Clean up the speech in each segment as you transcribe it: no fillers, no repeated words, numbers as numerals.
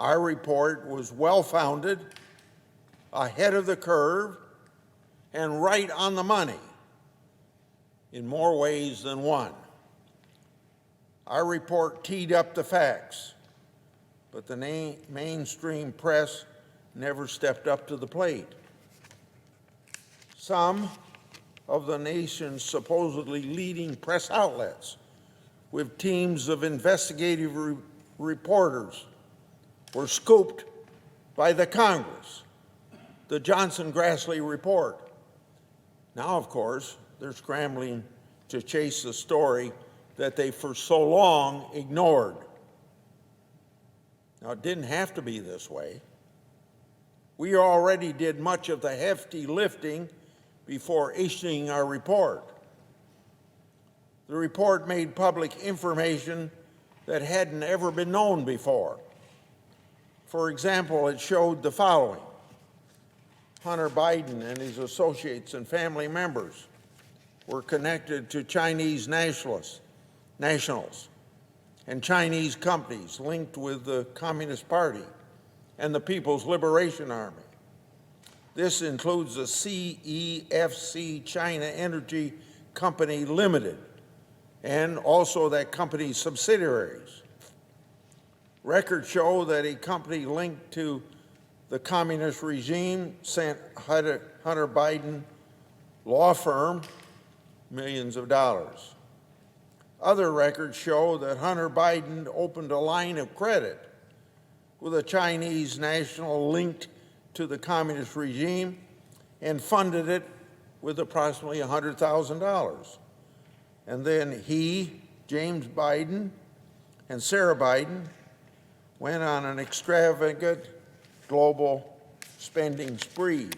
Our report was well-founded, ahead of the curve, and right on the money in more ways than one. Our report teed up the facts, but the mainstream press never stepped up to the plate. Some of the nation's supposedly leading press outlets, with teams of investigative reporters, were scooped by the Congress, the Johnson-Grassley report. Now, of course, they're scrambling to chase the story that they for so long ignored. Now, it didn't have to be this way. We already did much of the hefty lifting before issuing our report. The report made public information that hadn't ever been known before. For example, it showed the following: Hunter Biden and his associates and family members were connected to Chinese nationals and Chinese companies linked with the Communist Party and the People's Liberation Army. This includes the CEFC China Energy Company Limited and also that company's subsidiaries. Records show that a company linked to the communist regime sent Hunter Biden law firm millions of dollars. Other records show that Hunter Biden opened a line of credit with a Chinese national linked to the communist regime and funded it with approximately $100,000. And then he, James Biden, and Sarah Biden went on an extravagant global spending spree.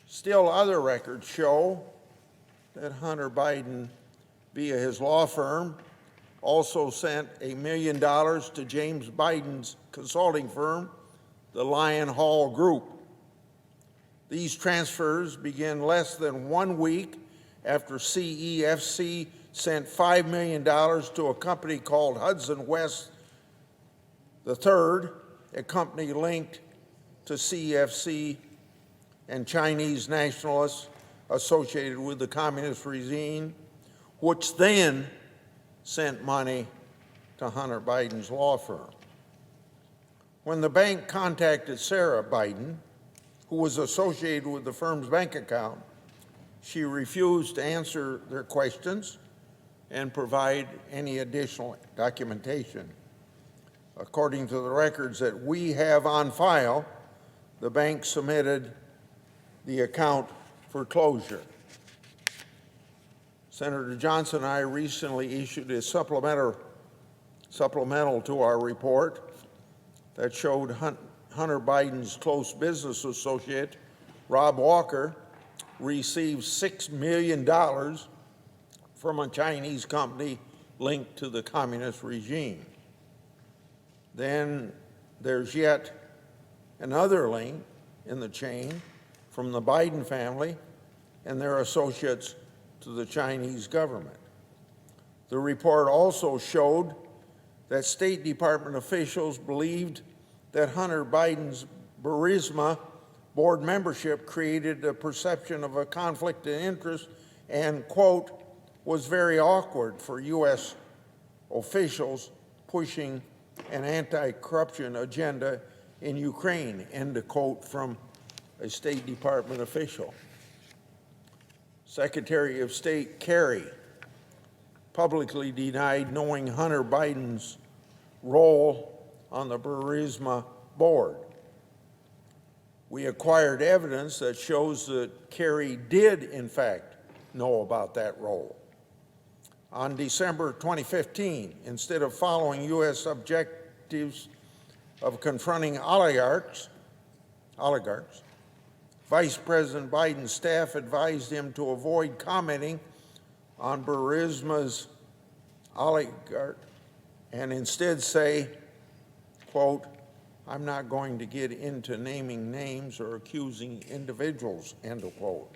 Still, other records show that Hunter Biden, via his law firm, also sent $1 million to James Biden's consulting firm, the Lion Hall Group. These transfers began less than 1 week after CEFC sent $5 million to a company called Hudson West III, a company linked to CEFC and Chinese nationalists associated with the communist regime, which then sent money to Hunter Biden's law firm. When the bank contacted Sarah Biden, who was associated with the firm's bank account, she refused to answer their questions and provide any additional documentation. According to the records that we have on file, the bank submitted the account for closure. Senator Johnson and I recently issued a supplemental to our report that showed Hunter Biden's close business associate, Rob Walker, received $6 million from a Chinese company linked to the communist regime. Then there's yet another link in the chain from the Biden family and their associates to the Chinese government. The report also showed that State Department officials believed that Hunter Biden's Burisma board membership created a perception of a conflict of interest and, quote, was very awkward for U.S. officials pushing an anti-corruption agenda in Ukraine, end of quote from a State Department official. Secretary of State Kerry publicly denied knowing Hunter Biden's role on the Burisma board. We acquired evidence that shows that Kerry did, in fact, know about that role. On December 2015, instead of following U.S. objectives of confronting oligarchs, Vice President Biden's staff advised him to avoid commenting on Burisma's oligarch and instead say, quote, I'm not going to get into naming names or accusing individuals, end of quote.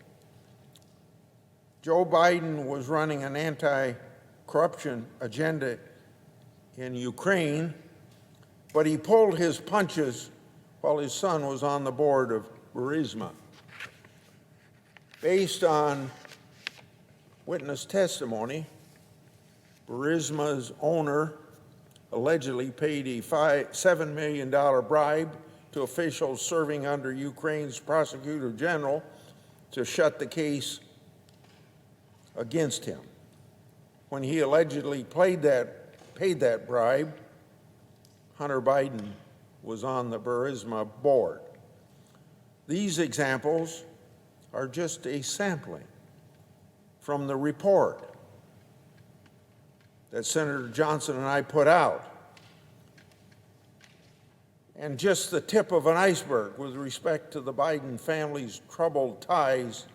Joe Biden was running an anti-corruption agenda in Ukraine but he pulled his punches while his son was on the board of Burisma. Based on witness testimony, Burisma's owner allegedly paid a $7 million bribe to officials serving under Ukraine's prosecutor general to shut the case against him. When he allegedly paid that bribe, Hunter Biden was on the Burisma board. These examples are just a sampling from the report that Senator Johnson and I put out, and just the tip of an iceberg with respect to the Biden family's troubled ties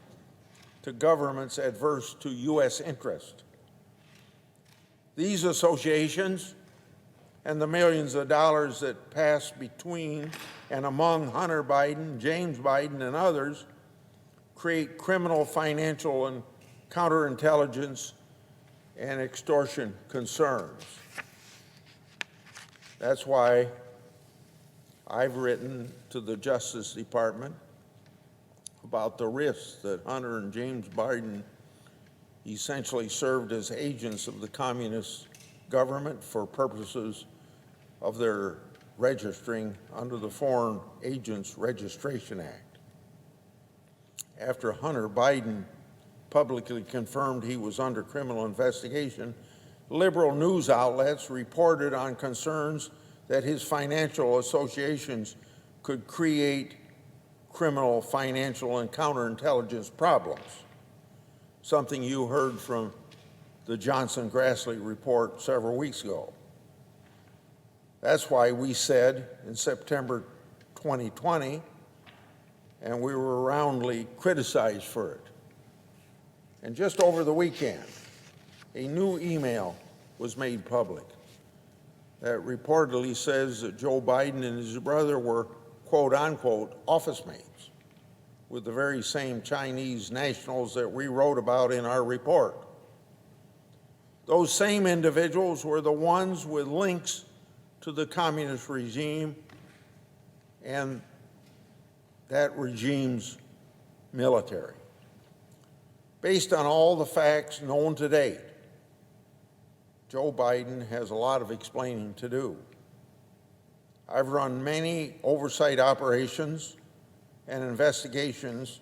to governments adverse to U.S. interest. These associations and the millions of dollars that pass between and among Hunter Biden, James Biden, and others create criminal, financial, and counterintelligence and extortion concerns. That's why I've written to the Justice Department about the risks that Hunter and James Biden essentially served as agents of the communist government for purposes of their registering under the Foreign Agents Registration Act. After Hunter Biden publicly confirmed he was under criminal investigation, liberal news outlets reported on concerns that his financial associations could create criminal, financial, and counterintelligence problems, something you heard from the Johnson-Grassley report several weeks ago. That's why we said in September 2020, and we were roundly criticized for it. And just over the weekend, a new email was made public that reportedly says that Joe Biden and his brother were, quote unquote, office mates with the very same Chinese nationals that we wrote about in our report. Those same individuals were the ones with links to the communist regime and that regime's military. Based on all the facts known to date, Joe Biden has a lot of explaining to do. I've run many oversight operations and investigations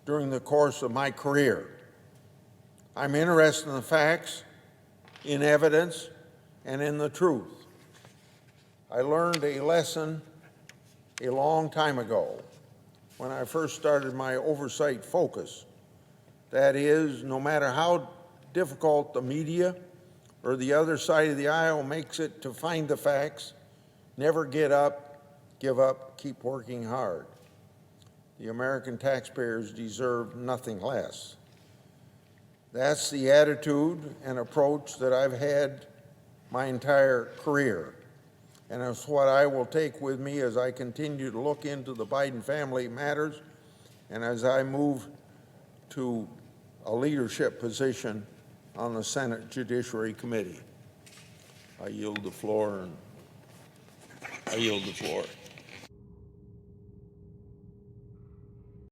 during the course of my career. I'm interested in the facts, in evidence, and in the truth. I learned a lesson a long time ago when I first started my oversight focus. That is, no matter how difficult the media or the other side of the aisle makes it to find the facts, never give up, keep working hard. The American taxpayers deserve nothing less. That's the attitude and approach that I've had my entire career. And it's what I will take with me as I continue to look into the Biden family matters and as I move to a leadership position on the Senate Judiciary Committee. I yield the floor.